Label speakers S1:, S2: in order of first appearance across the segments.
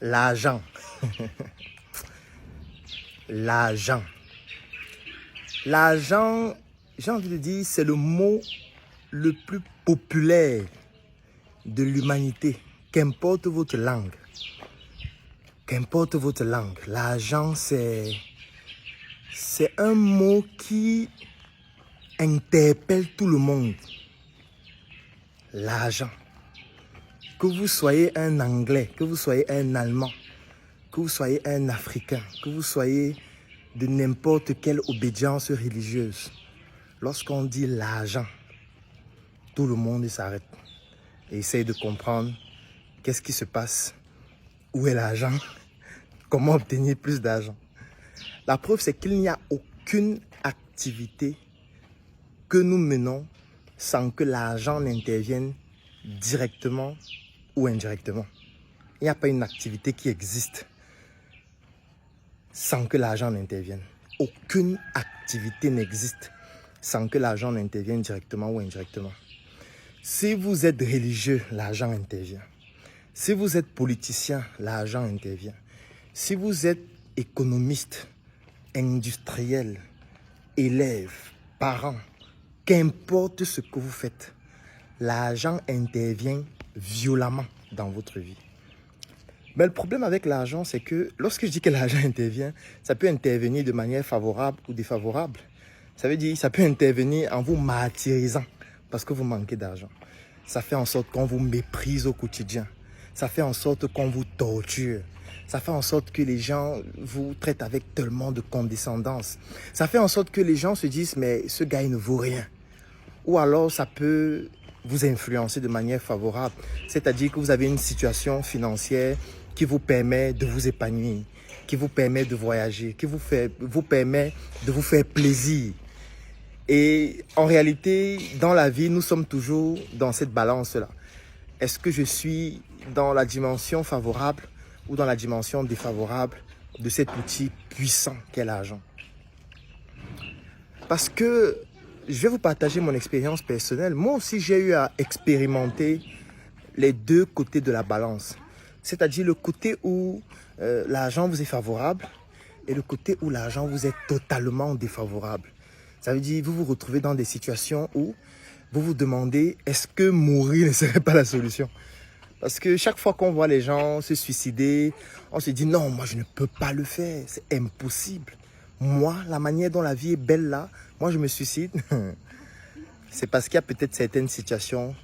S1: L'argent. L'argent. L'argent, j'ai envie de dire, c'est le mot le plus populaire de l'humanité. Qu'importe votre langue. Qu'importe votre langue. L'argent, c'est un mot qui interpelle tout le monde. L'argent. Que vous soyez un Anglais, que vous soyez un Allemand, que vous soyez un Africain, que vous soyez de n'importe quelle obédience religieuse, lorsqu'on dit l'argent, tout le monde s'arrête et essaye de comprendre qu'est-ce qui se passe, où est l'argent, comment obtenir plus d'argent. La preuve, c'est qu'il n'y a aucune activité que nous menons sans que l'argent n'intervienne directement ou indirectement. Il n'y a pas une activité qui existe sans que l'argent n'intervienne. Aucune activité n'existe sans que l'argent n'intervienne directement ou indirectement. Si vous êtes religieux, l'argent intervient. Si vous êtes politicien, l'argent intervient. Si vous êtes économiste, industriel, élève, parent, qu'importe ce que vous faites, l'argent intervient violemment dans votre vie. Mais le problème avec l'argent, c'est que lorsque je dis que l'argent intervient, ça peut intervenir de manière favorable ou défavorable. Ça veut dire, ça peut intervenir en vous martyrisant parce que vous manquez d'argent. Ça fait en sorte qu'on vous méprise au quotidien. Ça fait en sorte qu'on vous torture. Ça fait en sorte que les gens vous traitent avec tellement de condescendance. Ça fait en sorte que les gens se disent, mais ce gars, il ne vaut rien. Ou alors, ça peut vous influencer de manière favorable. C'est-à-dire que vous avez une situation financière qui vous permet de vous épanouir, qui vous permet de voyager, qui vous permet de vous faire plaisir. Et en réalité, dans la vie, nous sommes toujours dans cette balance-là. Est-ce que je suis dans la dimension favorable ou dans la dimension défavorable de cet outil puissant qu'est l'argent? Parce que je vais vous partager mon expérience personnelle. Moi aussi, j'ai eu à expérimenter les deux côtés de la balance. C'est-à-dire le côté où l'argent vous est favorable et le côté où l'argent vous est totalement défavorable. Ça veut dire que vous vous retrouvez dans des situations où vous vous demandez est-ce que mourir ne serait pas la solution? Parce que chaque fois qu'on voit les gens se suicider, on se dit non, moi je ne peux pas le faire, c'est impossible. Moi, la manière dont la vie est belle là, moi je me suicide. C'est parce qu'il y a peut-être certaines situations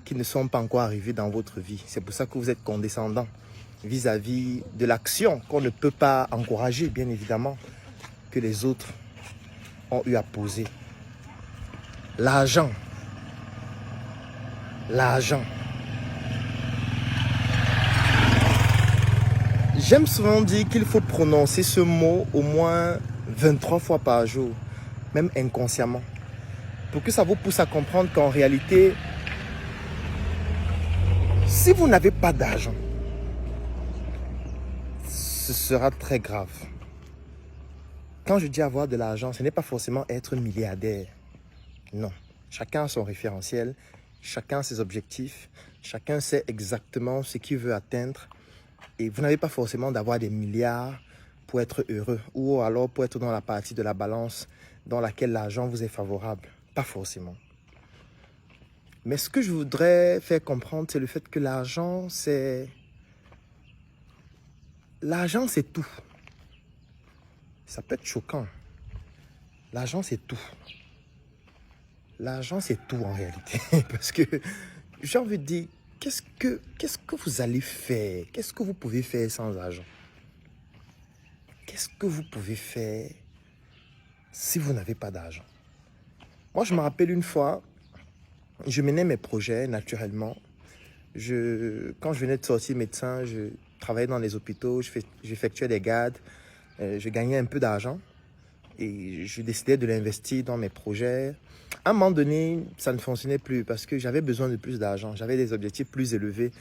S1: qui ne sont pas encore arrivées dans votre vie. C'est pour ça que vous êtes condescendant vis-à-vis de l'action qu'on ne peut pas encourager, bien évidemment, que les autres ont eu à poser. L'argent. L'argent. J'aime souvent dire qu'il faut prononcer ce mot au moins 23 fois par jour, même inconsciemment, pour que ça vous pousse à comprendre qu'en réalité, si vous n'avez pas d'argent, ce sera très grave. Quand je dis avoir de l'argent, ce n'est pas forcément être milliardaire. Non. Chacun a son référentiel, chacun a ses objectifs, chacun sait exactement ce qu'il veut atteindre. Et vous n'avez pas forcément d'avoir des milliards pour être heureux ou alors pour être dans la partie de la balance dans laquelle l'argent vous est favorable. Pas forcément. Mais ce que je voudrais faire comprendre, c'est le fait que l'argent, c'est... L'argent, c'est tout. Ça peut être choquant. L'argent, c'est tout. L'argent, c'est tout en réalité. Parce que j'ai envie de dire, qu'est-ce que vous allez faire? Qu'est-ce que vous pouvez faire sans argent? Qu'est-ce que vous pouvez faire si vous n'avez pas d'argent? Moi, je me rappelle une fois, je menais mes projets naturellement. Quand je venais de sortir médecin, je travaillais dans les hôpitaux, j'effectuais des gardes, je gagnais un peu d'argent et je décidais de l'investir dans mes projets. À un moment donné, ça ne fonctionnait plus parce que j'avais besoin de plus d'argent. J'avais des objectifs plus élevés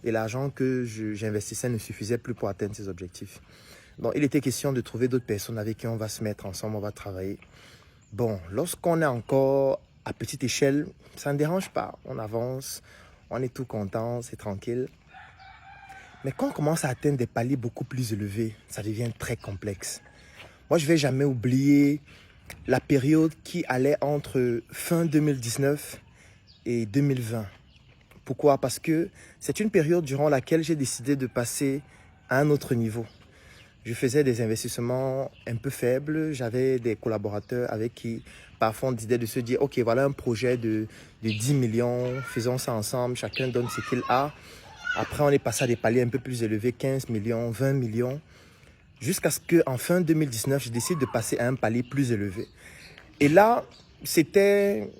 S1: et l'argent que j'investissais ne suffisait plus pour atteindre ces objectifs. Donc, il était question de trouver d'autres personnes avec qui on va se mettre ensemble, on va travailler. Bon, lorsqu'on est encore à petite échelle, ça ne dérange pas. On avance, on est tout content, c'est tranquille. Mais quand on commence à atteindre des paliers beaucoup plus élevés, ça devient très complexe. Moi, je ne vais jamais oublier la période qui allait entre fin 2019 et 2020. Pourquoi? Parce que c'est une période durant laquelle j'ai décidé de passer à un autre niveau. Je faisais des investissements un peu faibles. J'avais des collaborateurs avec qui, parfois, on décidait de se dire, OK, voilà un projet de 10 millions, faisons ça ensemble, chacun donne ce qu'il a. Après, on est passé à des paliers un peu plus élevés, 15 millions, 20 millions. Jusqu'à ce qu'en fin 2019, je décide de passer à un palier plus élevé. Et là, c'était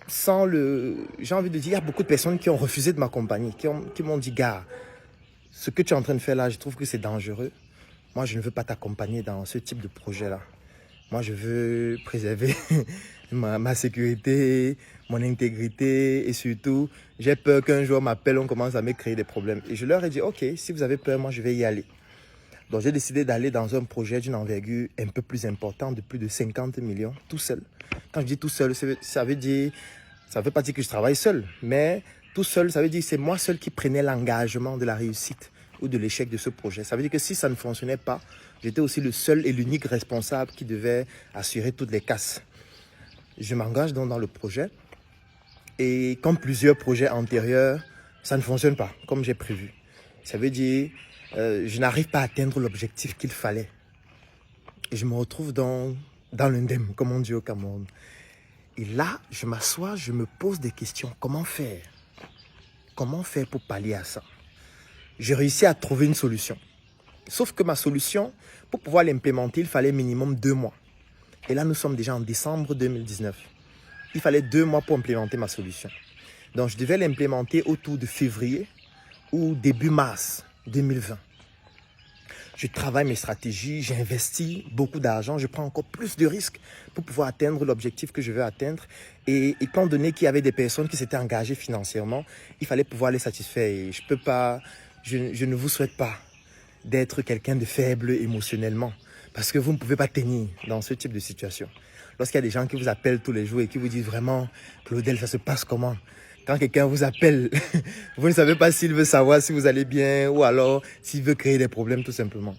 S1: sans le... J'ai envie de dire, il y a beaucoup de personnes qui ont refusé de m'accompagner, qui m'ont dit, gars, ce que tu es en train de faire là, je trouve que c'est dangereux. Moi, je ne veux pas t'accompagner dans ce type de projet-là. Moi, je veux préserver ma sécurité, mon intégrité et surtout, j'ai peur qu'un jour m'appelle, on commence à me créer des problèmes. Et je leur ai dit, OK, si vous avez peur, moi, je vais y aller. Donc, j'ai décidé d'aller dans un projet d'une envergure un peu plus importante, de plus de 50 millions, tout seul. Quand je dis tout seul, ça veut pas dire que je travaille seul, mais tout seul, ça veut dire que c'est moi seul qui prenais l'engagement de la réussite ou de l'échec de ce projet. Ça veut dire que si ça ne fonctionnait pas, j'étais aussi le seul et l'unique responsable qui devait assurer toutes les casses. Je m'engage donc dans le projet et comme plusieurs projets antérieurs, ça ne fonctionne pas comme j'ai prévu. Ça veut dire je n'arrive pas à atteindre l'objectif qu'il fallait. Et je me retrouve dans l'indemne, comme on dit au Cameroun. Et là, je m'assois, je me pose des questions. Comment faire? Comment faire pour pallier à ça? J'ai réussi à trouver une solution. Sauf que ma solution, pour pouvoir l'implémenter, il fallait minimum 2 mois. Et là, nous sommes déjà en décembre 2019. Il fallait 2 mois pour implémenter ma solution. Donc, je devais l'implémenter autour de février ou début mars 2020. Je travaille mes stratégies, j'investis beaucoup d'argent, je prends encore plus de risques pour pouvoir atteindre l'objectif que je veux atteindre. Et étant donné qu'il y avait des personnes qui s'étaient engagées financièrement, il fallait pouvoir les satisfaire. Et je ne vous souhaite pas d'être quelqu'un de faible émotionnellement parce que vous ne pouvez pas tenir dans ce type de situation. Lorsqu'il y a des gens qui vous appellent tous les jours et qui vous disent vraiment, Claudel, ça se passe comment? Quand quelqu'un vous appelle, vous ne savez pas s'il veut savoir si vous allez bien ou alors s'il veut créer des problèmes tout simplement.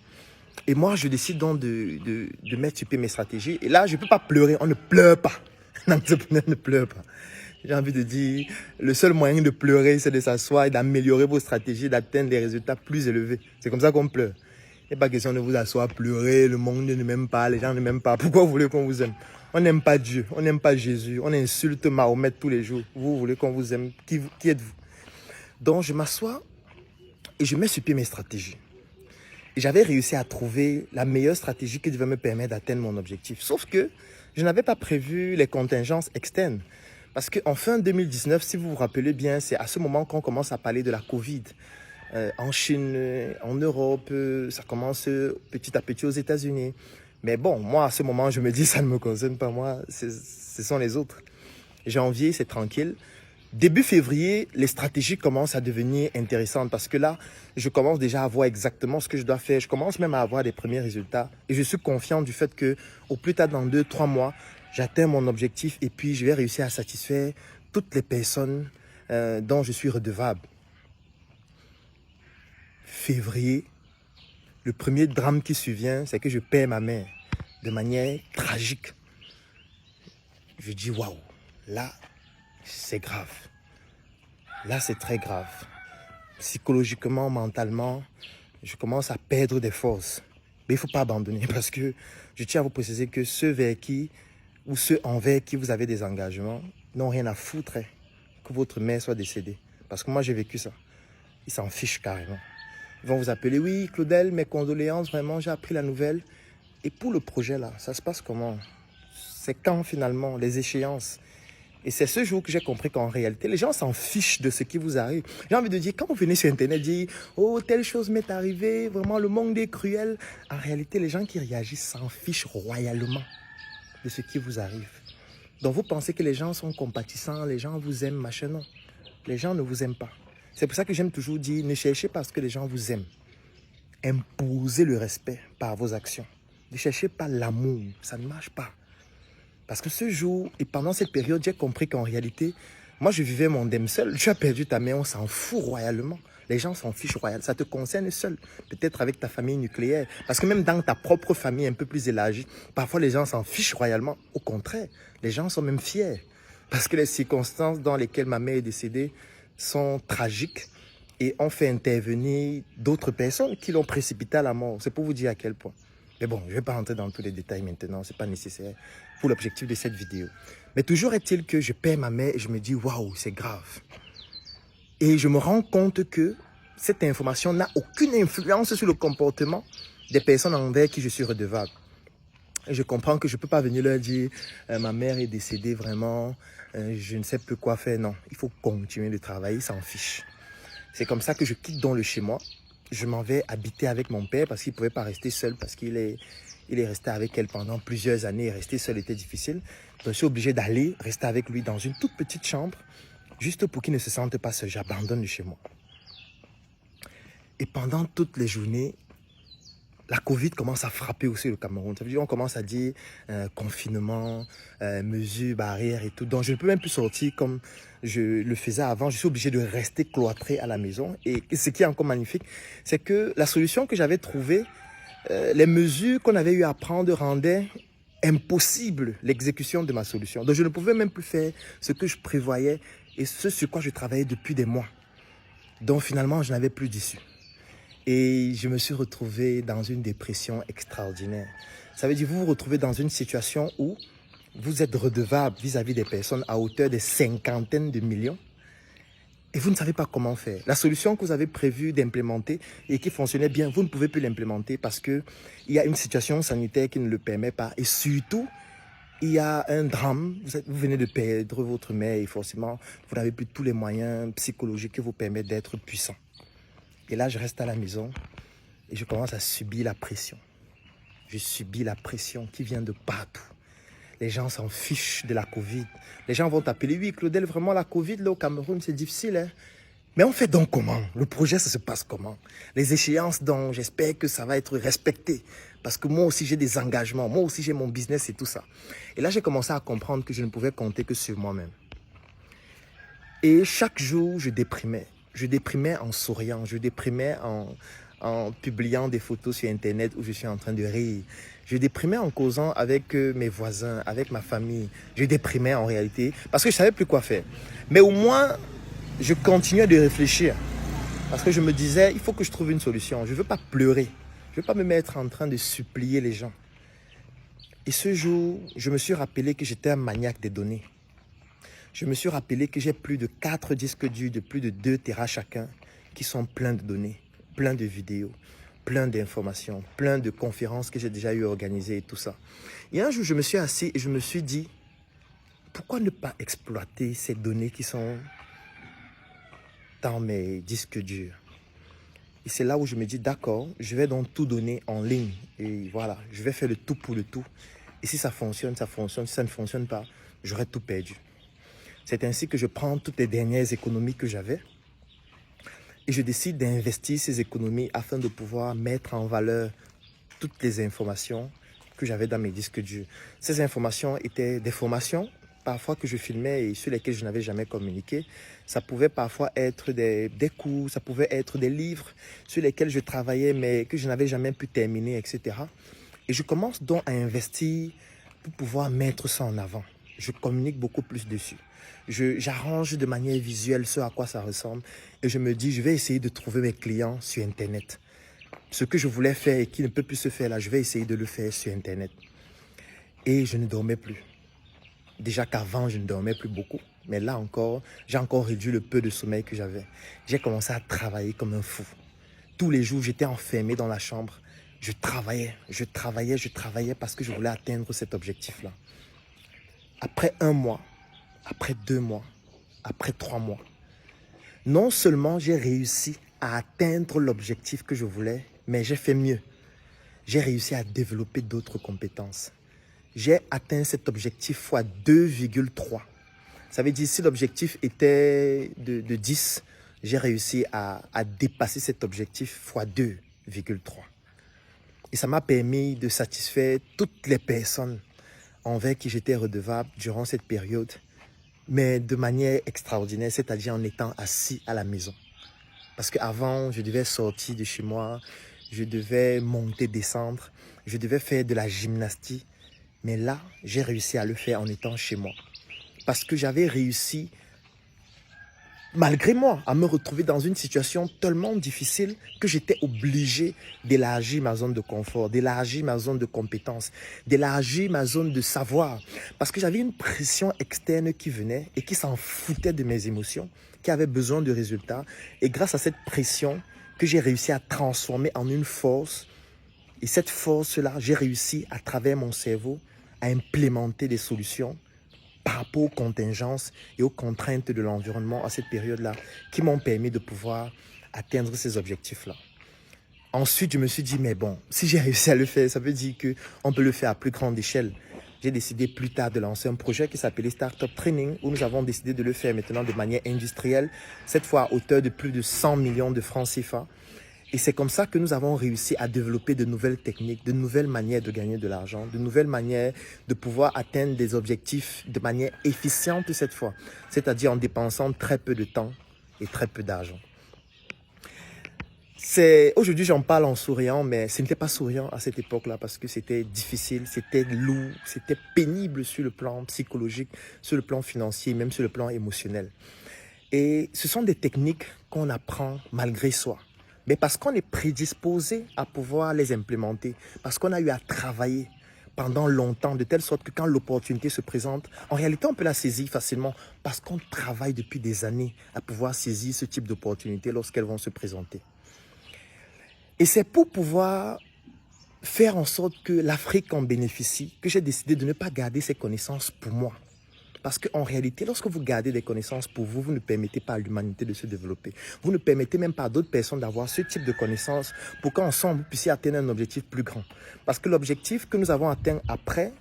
S1: Et moi, je décide donc de mettre sur pied mes stratégies. Et là, je ne peux pas pleurer. On ne pleure pas. L'entrepreneur ne pleure pas. J'ai envie de dire, le seul moyen de pleurer, c'est de s'asseoir et d'améliorer vos stratégies, d'atteindre des résultats plus élevés. C'est comme ça qu'on pleure. Il n'est pas question de vous asseoir, pleurer, le monde ne m'aime pas, les gens ne m'aiment pas. Pourquoi vous voulez qu'on vous aime? On n'aime pas Dieu, on n'aime pas Jésus, on insulte Mahomet tous les jours. Vous voulez qu'on vous aime? Qui êtes-vous? Donc je m'assois et je mets sur pied mes stratégies. Et j'avais réussi à trouver la meilleure stratégie qui devait me permettre d'atteindre mon objectif. Sauf que je n'avais pas prévu les contingences externes. Parce qu'en fin 2019, si vous vous rappelez bien, c'est à ce moment qu'on commence à parler de la Covid. En Chine, en Europe, ça commence petit à petit aux États-Unis. Mais bon, moi, à ce moment, je me dis, ça ne me concerne pas moi, ce sont les autres. Janvier, c'est tranquille. Début février, les stratégies commencent à devenir intéressantes parce que là, je commence déjà à voir exactement ce que je dois faire. Je commence même à avoir des premiers résultats. Et je suis confiant du fait que, au plus tard dans 2-3 mois, j'atteins mon objectif et puis je vais réussir à satisfaire toutes les personnes dont je suis redevable. Février, le premier drame qui survient, c'est que je perds ma mère de manière tragique. Je dis waouh, là, c'est grave. Là, c'est très grave. Psychologiquement, mentalement, je commence à perdre des forces. Mais il ne faut pas abandonner parce que je tiens à vous préciser que ceux vers qui ou ceux envers qui vous avez des engagements n'ont rien à foutre que votre mère soit décédée. Parce que moi, j'ai vécu ça. Ils s'en fichent carrément. Ils vont vous appeler, oui, Claudel, mes condoléances, vraiment, j'ai appris la nouvelle. Et pour le projet là, ça se passe comment? C'est quand finalement, les échéances? Et c'est ce jour que j'ai compris qu'en réalité, les gens s'en fichent de ce qui vous arrive. J'ai envie de dire, quand vous venez sur Internet dire, oh, telle chose m'est arrivée, vraiment, le monde est cruel. En réalité, les gens qui réagissent s'en fichent royalement de ce qui vous arrive. Donc vous pensez que les gens sont compatissants, les gens vous aiment, machin, non. Les gens ne vous aiment pas. C'est pour ça que j'aime toujours dire, ne cherchez pas à ce que les gens vous aiment. Imposez le respect par vos actions. Ne cherchez pas l'amour, ça ne marche pas. Parce que ce jour, et pendant cette période, j'ai compris qu'en réalité, moi je vivais mon dème seul. Tu as perdu ta mère, on s'en fout royalement. Les gens s'en fichent royal. Ça te concerne seul, peut-être avec ta famille nucléaire. Parce que même dans ta propre famille un peu plus élargie, parfois les gens s'en fichent royalement. Au contraire, les gens sont même fiers. Parce que les circonstances dans lesquelles ma mère est décédée sont tragiques et ont fait intervenir d'autres personnes qui l'ont précipitée à la mort. C'est pour vous dire à quel point. Mais bon, je ne vais pas rentrer dans tous les détails maintenant, ce n'est pas nécessaire pour l'objectif de cette vidéo. Mais toujours est-il que je perds ma mère et je me dis, waouh, c'est grave. Et je me rends compte que cette information n'a aucune influence sur le comportement des personnes envers qui je suis redevable. Et je comprends que je ne peux pas venir leur dire ma mère est décédée vraiment, je ne sais plus quoi faire. Non, il faut continuer de travailler, s'en fiche. C'est comme ça que je quitte donc le chez moi. Je m'en vais habiter avec mon père parce qu'il ne pouvait pas rester seul, parce qu'il est resté avec elle pendant plusieurs années. Rester seul était difficile. Donc je suis obligé d'aller rester avec lui dans une toute petite chambre, juste pour qu'il ne se sente pas seul. J'abandonne le chez moi. Et pendant toutes les journées, la Covid commence à frapper aussi le Cameroun. Ça veut dire qu'on commence à dire confinement, mesures, barrières et tout. Donc je ne peux même plus sortir comme je le faisais avant. Je suis obligé de rester cloîtré à la maison. Et ce qui est encore magnifique, c'est que la solution que j'avais trouvée, les mesures qu'on avait eu à prendre rendaient impossible l'exécution de ma solution. Donc je ne pouvais même plus faire ce que je prévoyais et ce sur quoi je travaillais depuis des mois. Donc finalement, je n'avais plus d'issue. Et je me suis retrouvé dans une dépression extraordinaire. Ça veut dire que vous vous retrouvez dans une situation où vous êtes redevable vis-à-vis des personnes à hauteur de cinquantaines de millions et vous ne savez pas comment faire. La solution que vous avez prévu d'implémenter et qui fonctionnait bien, vous ne pouvez plus l'implémenter parce qu'il y a une situation sanitaire qui ne le permet pas. Et surtout, il y a un drame. Vous venez de perdre votre mère et forcément, vous n'avez plus tous les moyens psychologiques qui vous permettent d'être puissant. Et là, je reste à la maison et je commence à subir la pression. Je subis la pression qui vient de partout. Les gens s'en fichent de la Covid. Les gens vont t'appeler, oui, Claudel, vraiment la Covid là, au Cameroun, c'est difficile. Hein? Mais on fait donc comment? Le projet, ça se passe comment? Les échéances, donc, j'espère que ça va être respecté. Parce que moi aussi, j'ai des engagements. Moi aussi, j'ai mon business et tout ça. Et là, j'ai commencé à comprendre que je ne pouvais compter que sur moi-même. Et chaque jour, je déprimais. Je déprimais en souriant, je déprimais en publiant des photos sur Internet où je suis en train de rire. Je déprimais en causant avec mes voisins, avec ma famille. Je déprimais en réalité parce que je ne savais plus quoi faire. Mais au moins, je continuais de réfléchir parce que je me disais, il faut que je trouve une solution. Je ne veux pas pleurer. Je ne veux pas me mettre en train de supplier les gens. Et ce jour, je me suis rappelé que j'étais un maniaque des données. Je me suis rappelé que j'ai plus de 4 disques durs de plus de 2 Tera chacun qui sont pleins de données, pleins de vidéos, pleins d'informations, pleins de conférences que j'ai déjà eu organisées et tout ça. Et un jour, je me suis assis et je me suis dit, pourquoi ne pas exploiter ces données qui sont dans mes disques durs? Et c'est là où je me dis, d'accord, je vais donc tout donner en ligne. Et voilà, je vais faire le tout pour le tout. Et si ça fonctionne, ça fonctionne. Si ça ne fonctionne pas, j'aurai tout perdu. C'est ainsi que je prends toutes les dernières économies que j'avais et je décide d'investir ces économies afin de pouvoir mettre en valeur toutes les informations que j'avais dans mes disques durs. Ces informations étaient des formations, parfois que je filmais et sur lesquelles je n'avais jamais communiqué. Ça pouvait parfois être des cours, ça pouvait être des livres sur lesquels je travaillais mais que je n'avais jamais pu terminer, etc. Et je commence donc à investir pour pouvoir mettre ça en avant. Je communique beaucoup plus dessus. J'arrange de manière visuelle ce à quoi ça ressemble et je me dis, je vais essayer de trouver mes clients sur Internet. Ce que je voulais faire et qui ne peut plus se faire là, je vais essayer de le faire sur Internet. Et je ne dormais plus. Déjà qu'avant, je ne dormais plus beaucoup. Mais là encore, j'ai encore réduit le peu de sommeil que j'avais. J'ai commencé à travailler comme un fou. Tous les jours, j'étais enfermé dans la chambre. Je travaillais parce que je voulais atteindre cet objectif-là. Après 1 mois, après 2 mois, après 3 mois, non seulement j'ai réussi à atteindre l'objectif que je voulais, mais j'ai fait mieux. J'ai réussi à développer d'autres compétences. J'ai atteint cet objectif fois 2,3. Ça veut dire si l'objectif était de 10, j'ai réussi à dépasser cet objectif fois 2,3. Et ça m'a permis de satisfaire toutes les personnes envers qui j'étais redevable durant cette période, mais de manière extraordinaire, c'est-à-dire en étant assis à la maison. Parce qu'avant, je devais sortir de chez moi, je devais monter, descendre, je devais faire de la gymnastique. Mais là, j'ai réussi à le faire en étant chez moi. Parce que j'avais réussi, malgré moi, à me retrouver dans une situation tellement difficile que j'étais obligé d'élargir ma zone de confort, d'élargir ma zone de compétence, d'élargir ma zone de savoir. Parce que j'avais une pression externe qui venait et qui s'en foutait de mes émotions, qui avait besoin de résultats. Et grâce à cette pression que j'ai réussi à transformer en une force, et cette force-là, j'ai réussi à travers mon cerveau à implémenter des solutions par rapport aux contingences et aux contraintes de l'environnement à cette période-là qui m'ont permis de pouvoir atteindre ces objectifs-là. Ensuite, je me suis dit, mais bon, si j'ai réussi à le faire, ça veut dire qu'on peut le faire à plus grande échelle. J'ai décidé plus tard de lancer un projet qui s'appelait Startup Training, où nous avons décidé de le faire maintenant de manière industrielle, cette fois à hauteur de plus de 100 millions de francs CFA. Et c'est comme ça que nous avons réussi à développer de nouvelles techniques, de nouvelles manières de gagner de l'argent, de nouvelles manières de pouvoir atteindre des objectifs de manière efficiente cette fois, c'est-à-dire en dépensant très peu de temps et très peu d'argent. Aujourd'hui, j'en parle en souriant, mais ce n'était pas souriant à cette époque-là parce que c'était difficile, c'était lourd, c'était pénible sur le plan psychologique, sur le plan financier, même sur le plan émotionnel. Et ce sont des techniques qu'on apprend malgré soi. Mais parce qu'on est prédisposé à pouvoir les implémenter, parce qu'on a eu à travailler pendant longtemps, de telle sorte que quand l'opportunité se présente, en réalité, on peut la saisir facilement parce qu'on travaille depuis des années à pouvoir saisir ce type d'opportunités lorsqu'elles vont se présenter. Et c'est pour pouvoir faire en sorte que l'Afrique en bénéficie que j'ai décidé de ne pas garder ces connaissances pour moi. Parce qu'en réalité, lorsque vous gardez des connaissances pour vous, vous ne permettez pas à l'humanité de se développer. Vous ne permettez même pas à d'autres personnes d'avoir ce type de connaissances pour qu'ensemble, vous puissiez atteindre un objectif plus grand. Parce que l'objectif que nous avons atteint après,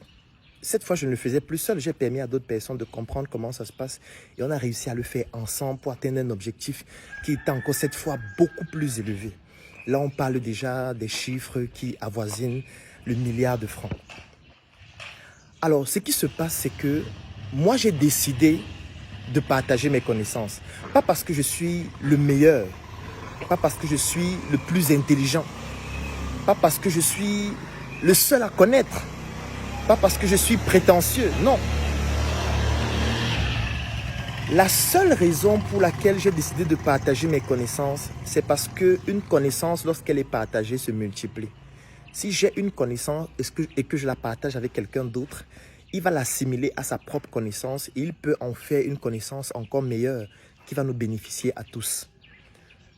S1: cette fois, je ne le faisais plus seul. J'ai permis à d'autres personnes de comprendre comment ça se passe. Et on a réussi à le faire ensemble pour atteindre un objectif qui était encore cette fois beaucoup plus élevé. Là, on parle déjà des chiffres qui avoisinent le milliard de francs. Alors, ce qui se passe, c'est que moi, j'ai décidé de partager mes connaissances. Pas parce que je suis le meilleur, pas parce que je suis le plus intelligent, pas parce que je suis le seul à connaître, pas parce que je suis prétentieux, non. La seule raison pour laquelle j'ai décidé de partager mes connaissances, c'est parce qu'une connaissance, lorsqu'elle est partagée, se multiplie. Si j'ai une connaissance et que je la partage avec quelqu'un d'autre, il va l'assimiler à sa propre connaissance et il peut en faire une connaissance encore meilleure qui va nous bénéficier à tous.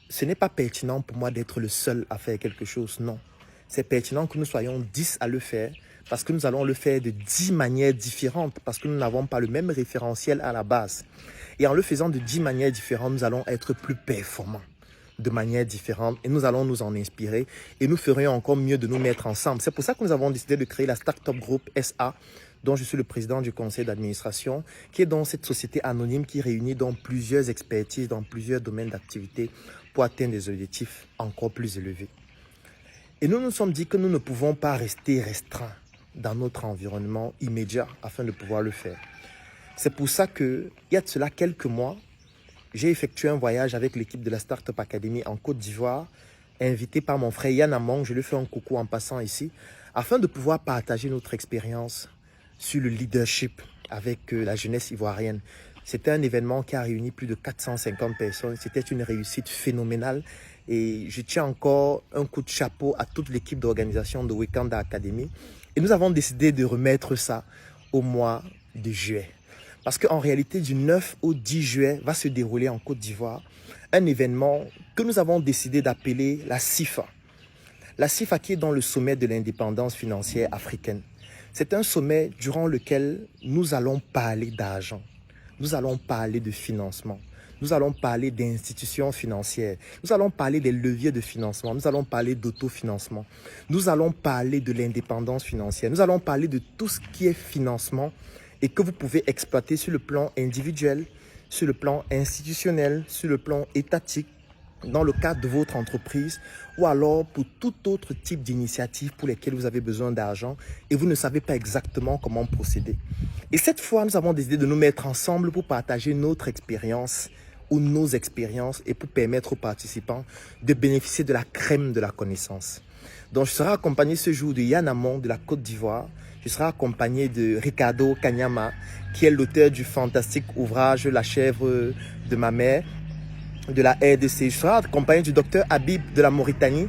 S1: Ce n'est pas pertinent pour moi d'être le seul à faire quelque chose, non. C'est pertinent que nous soyons 10 à le faire parce que nous allons le faire de 10 manières différentes parce que nous n'avons pas le même référentiel à la base. Et en le faisant de 10 manières différentes, nous allons être plus performants de manière différente et nous allons nous en inspirer et nous ferions encore mieux de nous mettre ensemble. C'est pour ça que nous avons décidé de créer la Startup Group SA, dont je suis le président du conseil d'administration, qui est dans cette société anonyme qui réunit dans plusieurs expertises, dans plusieurs domaines d'activité pour atteindre des objectifs encore plus élevés. Et nous nous sommes dit que nous ne pouvons pas rester restreints dans notre environnement immédiat afin de pouvoir le faire. C'est pour ça qu'il y a de cela quelques mois, j'ai effectué un voyage avec l'équipe de la Startup Academy en Côte d'Ivoire, invité par mon frère Yann Among, je lui fais un coucou en passant ici, afin de pouvoir partager notre expérience sur le leadership avec la jeunesse ivoirienne. C'était un événement qui a réuni plus de 450 personnes. C'était une réussite phénoménale. Et je tiens encore un coup de chapeau à toute l'équipe d'organisation de Wakanda Academy. Et nous avons décidé de remettre ça au mois de juillet. Parce qu'en réalité, du 9 au 10 juillet va se dérouler en Côte d'Ivoire un événement que nous avons décidé d'appeler la CIFA. La CIFA qui est dans le sommet de l'indépendance financière africaine. C'est un sommet durant lequel nous allons parler d'argent, nous allons parler de financement, nous allons parler d'institutions financières, nous allons parler des leviers de financement, nous allons parler d'autofinancement, nous allons parler de l'indépendance financière, nous allons parler de tout ce qui est financement et que vous pouvez exploiter sur le plan individuel, sur le plan institutionnel, sur le plan étatique, dans le cadre de votre entreprise ou alors pour tout autre type d'initiative pour lesquelles vous avez besoin d'argent et vous ne savez pas exactement comment procéder. Et cette fois, nous avons décidé de nous mettre ensemble pour partager notre expérience ou nos expériences et pour permettre aux participants de bénéficier de la crème de la connaissance. Donc, je serai accompagné ce jour de Yann Amon de la Côte d'Ivoire. Je serai accompagné de Ricardo Kanyama, qui est l'auteur du fantastique ouvrage La chèvre de ma mère, de la RDC. Je serai accompagné du docteur Habib de la Mauritanie.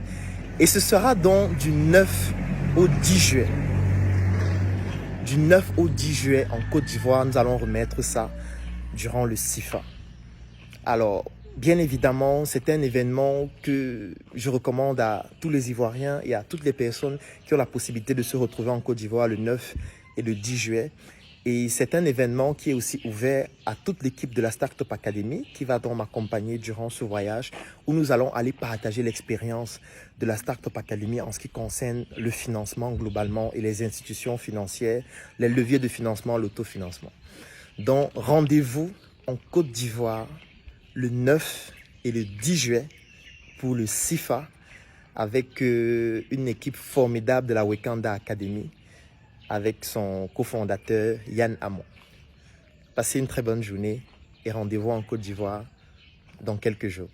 S1: Et ce sera donc du 9 au 10 juillet. Du 9 au 10 juillet en Côte d'Ivoire, nous allons remettre ça durant le CIFA. Alors, bien évidemment, c'est un événement que je recommande à tous les Ivoiriens et à toutes les personnes qui ont la possibilité de se retrouver en Côte d'Ivoire le 9 et le 10 juillet. Et c'est un événement qui est aussi ouvert à toute l'équipe de la Startup Academy qui va donc m'accompagner durant ce voyage où nous allons aller partager l'expérience de la Startup Academy en ce qui concerne le financement globalement et les institutions financières, les leviers de financement, l'autofinancement. Donc, rendez-vous en Côte d'Ivoire le 9 et le 10 juillet pour le CIFA avec une équipe formidable de la Wakanda Academy avec son cofondateur Yann Amon. Passez une très bonne journée et rendez-vous en Côte d'Ivoire dans quelques jours.